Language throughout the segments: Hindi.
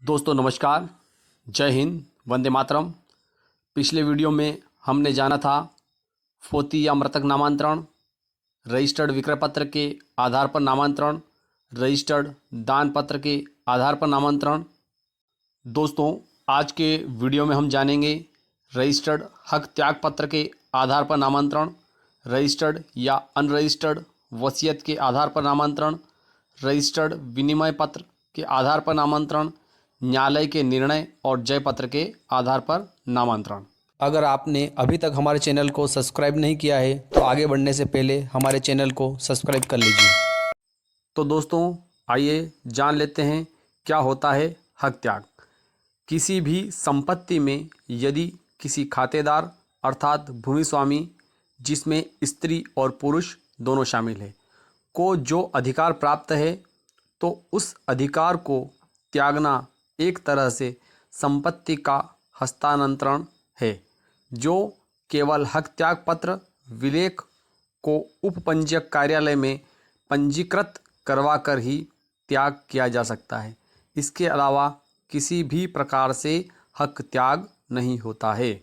दोस्तों नमस्कार, जय हिंद, वंदे मातरम। पिछले वीडियो में हमने जाना था फोती या मृतक नामांतरण, रजिस्टर्ड विक्रय पत्र के आधार पर नामांतरण, रजिस्टर्ड दान पत्र के आधार पर नामांतरण। दोस्तों आज के वीडियो में हम जानेंगे रजिस्टर्ड हक त्याग पत्र के आधार पर नामांतरण, रजिस्टर्ड या अनरजिस्टर्ड वसीयत के आधार पर नामांतरण, रजिस्टर्ड विनिमय पत्र के आधार पर नामांतरण, न्यायालय के निर्णय और जय पत्र के आधार पर नामांतरण। अगर आपने अभी तक हमारे चैनल को सब्सक्राइब नहीं किया है तो आगे बढ़ने से पहले हमारे चैनल को सब्सक्राइब कर लीजिए। तो दोस्तों आइए जान लेते हैं क्या होता है हक त्याग। किसी भी संपत्ति में यदि किसी खातेदार अर्थात भूमि स्वामी, जिसमें स्त्री और पुरुष दोनों शामिल हैं, को जो अधिकार प्राप्त है तो उस अधिकार को त्यागना एक तरह से संपत्ति का हस्तांतरण है, जो केवल हक त्याग पत्र विलेख को उपपंजीयक कार्यालय में पंजीकृत करवाकर ही त्याग किया जा सकता है। इसके अलावा किसी भी प्रकार से हक त्याग नहीं होता है।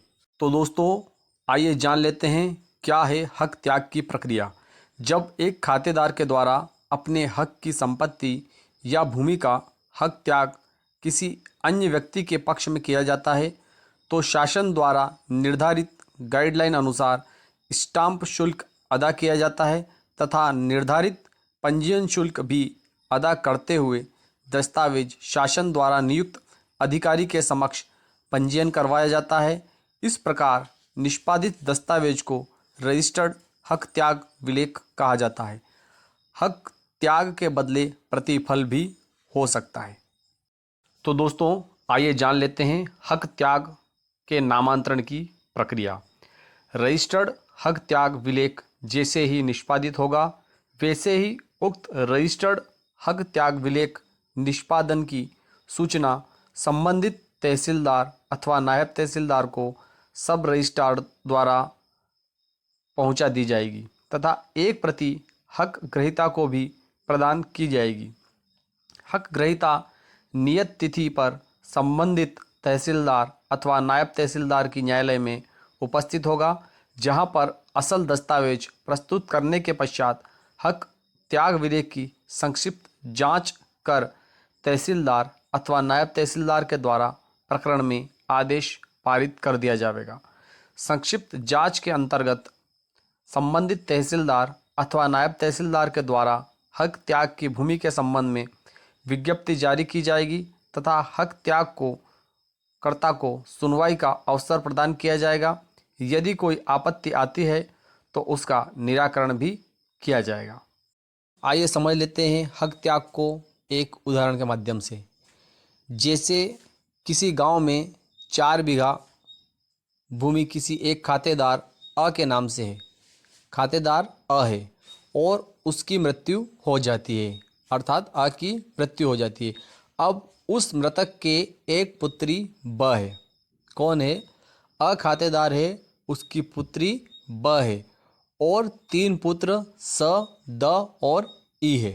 तो दोस्तों आइए जान लेते हैं क्या है हक त्याग की प्रक्रिया। जब एक खातेदार के द्वारा अपने हक की संपत्ति या भूमि का हक त्याग किसी अन्य व्यक्ति के पक्ष में किया जाता है तो शासन द्वारा निर्धारित गाइडलाइन अनुसार स्टाम्प शुल्क अदा किया जाता है तथा निर्धारित पंजीयन शुल्क भी अदा करते हुए दस्तावेज शासन द्वारा नियुक्त अधिकारी के समक्ष पंजीयन करवाया जाता है। इस प्रकार निष्पादित दस्तावेज को रजिस्टर्ड हक त्याग विलेख कहा जाता है। हक त्याग के बदले प्रतिफल भी हो सकता है। तो दोस्तों आइए जान लेते हैं हक त्याग के नामांतरण की प्रक्रिया। रजिस्टर्ड हक त्याग विलेख जैसे ही निष्पादित होगा वैसे ही उक्त रजिस्टर्ड हक त्याग विलेख निष्पादन की सूचना संबंधित तहसीलदार अथवा नायब तहसीलदार को सब रजिस्ट्रार द्वारा पहुंचा दी जाएगी तथा एक प्रति हक ग्रहीता को भी प्रदान की जाएगी। हक ग्रहीता नियत तिथि पर संबंधित तहसीलदार अथवा नायब तहसीलदार की न्यायालय में उपस्थित होगा, जहां पर असल दस्तावेज प्रस्तुत करने के पश्चात हक त्याग विलेख की संक्षिप्त जांच कर तहसीलदार अथवा नायब तहसीलदार के द्वारा प्रकरण में आदेश पारित कर दिया जाएगा। संक्षिप्त जांच के अंतर्गत संबंधित तहसीलदार अथवा नायब तहसीलदार के द्वारा हक त्याग की भूमि के संबंध में विज्ञप्ति जारी की जाएगी तथा हक त्याग को कर्ता को सुनवाई का अवसर प्रदान किया जाएगा। यदि कोई आपत्ति आती है तो उसका निराकरण भी किया जाएगा। आइए समझ लेते हैं हक त्याग को एक उदाहरण के माध्यम से। जैसे किसी गांव में 4 बीघा भूमि किसी एक खातेदार अ के नाम से है। खातेदार अ है और उसकी मृत्यु हो जाती है, अर्थात अ की मृत्यु हो जाती है। अब उस मृतक के एक पुत्री ब है। कौन है? अ खातेदार है, उसकी पुत्री ब है और 3 पुत्र स, द और ई है।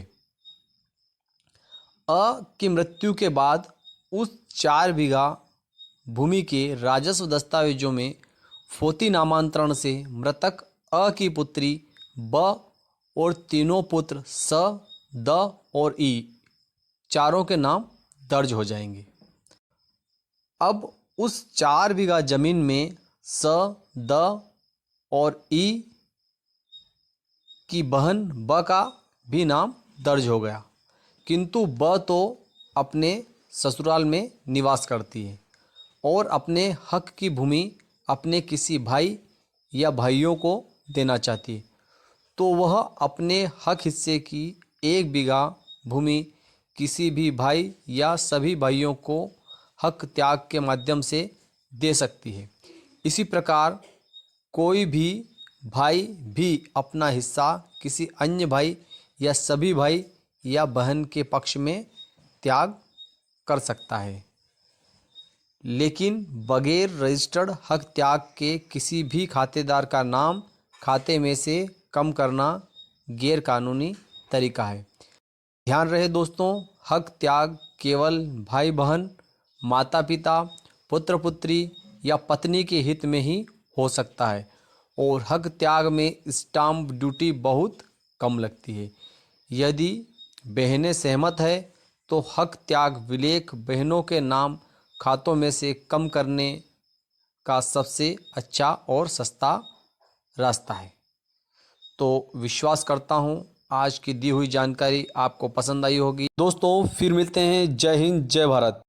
अ की मृत्यु के बाद उस 4 बीघा भूमि के राजस्व दस्तावेजों में फोती नामांतरण से मृतक अ की पुत्री ब और तीनों पुत्र स, द और ई चारों के नाम दर्ज हो जाएंगे। अब उस 4 बीघा जमीन में स, द और ई की बहन ब का भी नाम दर्ज हो गया, किंतु ब तो अपने ससुराल में निवास करती है और अपने हक की भूमि अपने किसी भाई या भाइयों को देना चाहती है, तो वह अपने हक हिस्से की 1 बीघा भूमि किसी भी भाई या सभी भाइयों को हक त्याग के माध्यम से दे सकती है। इसी प्रकार कोई भी भाई भी अपना हिस्सा किसी अन्य भाई या सभी भाई या बहन के पक्ष में त्याग कर सकता है, लेकिन बगैर रजिस्टर्ड हक त्याग के किसी भी खातेदार का नाम खाते में से कम करना गैर कानूनी तरीका है। ध्यान रहे दोस्तों, हक त्याग केवल भाई बहन माता पिता, पुत्र पुत्री या पत्नी के हित में ही हो सकता है और हक त्याग में स्टाम्प ड्यूटी बहुत कम लगती है। यदि बहनें सहमत है तो हक त्याग विलेख बहनों के नाम खातों में से कम करने का सबसे अच्छा और सस्ता रास्ता है। तो विश्वास करता हूँ आज की दी हुई जानकारी आपको पसंद आई होगी। दोस्तों फिर मिलते हैं। जय हिंद, जय भारत।